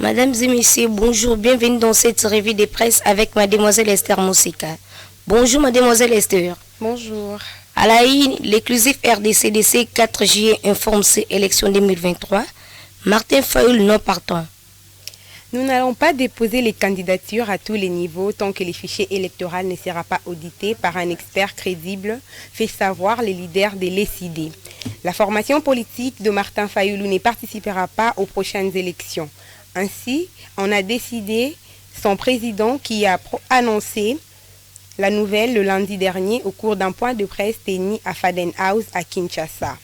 Mesdames et messieurs, bonjour, bienvenue dans cette revue de presse avec mademoiselle Esther Moussika. Bonjour mademoiselle Esther. Bonjour. À la une, l'exclusif RDCDC 4 juillet informe ces élections 2023. Martin Fayoul non partant. Nous n'allons pas déposer les candidatures à tous les niveaux tant que le fichier électoral ne sera pas audité par un expert crédible, fait savoir les leaders de l'ECD. La formation politique de Martin Fayoulou ne participera pas aux prochaines élections. Ainsi, on a décidé son président qui a annoncé la nouvelle le lundi dernier au cours d'un point de presse tenu à Faden House à Kinshasa.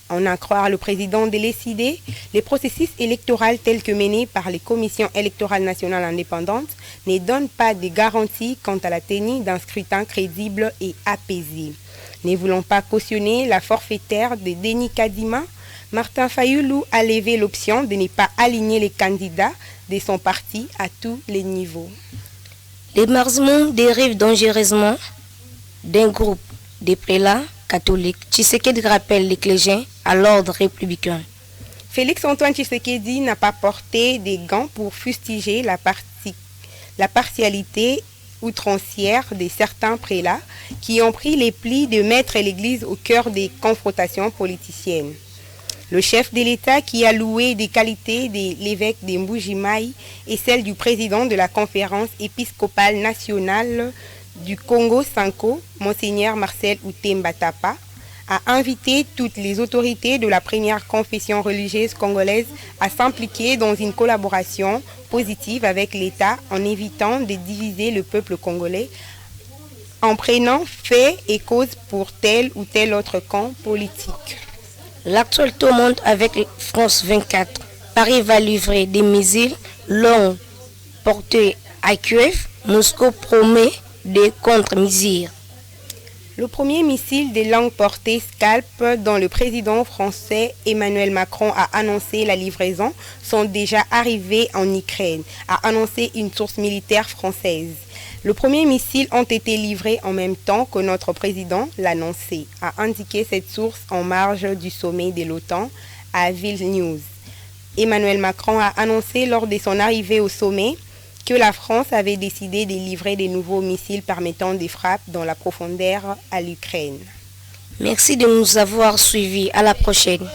En en croire le président de l'ECD, les processus électoraux tels que menés par les commissions électorales nationales indépendantes ne donnent pas de garanties quant à la tenue d'un scrutin crédible et apaisé. Ne voulant pas cautionner la forfaitaire de Denis Kadima, Martin Fayoulou a levé l'option de ne pas aligner les candidats de son parti à tous les niveaux. L'émargement dérive dangereusement d'un groupe de prélats catholiques. Tshisekedi rappelle les clergiens à l'ordre républicain. Félix-Antoine Tshisekedi n'a pas porté des gants pour fustiger la partialité outrancière de certains prélats qui ont pris les plis de mettre l'Église au cœur des confrontations politiciennes. Le chef de l'État qui a loué des qualités de l'évêque de Mbuji-Mayi et celles du président de la conférence épiscopale nationale du Congo-Sanko, Monseigneur Marcel Outemba-Tapa, a invité toutes les autorités de la première confession religieuse congolaise à s'impliquer dans une collaboration positive avec l'État en évitant de diviser le peuple congolais en prenant fait et cause pour tel ou tel autre camp politique. L'actualité au monde avec France 24. Paris va livrer des missiles longs portés à Kiev. Moscou promet des contre-missiles. Le premier missile de longue portée Scalp dont le président français Emmanuel Macron a annoncé la livraison sont déjà arrivés en Ukraine, a annoncé une source militaire française. Le premier missile ont été livrés en même temps que notre président l'annonçait, a indiqué cette source en marge du sommet de l'OTAN à Vilnius. Emmanuel Macron a annoncé lors de son arrivée au sommet que la France avait décidé de livrer de nouveaux missiles permettant des frappes dans la profondeur à l'Ukraine. Merci de nous avoir suivis. À la prochaine.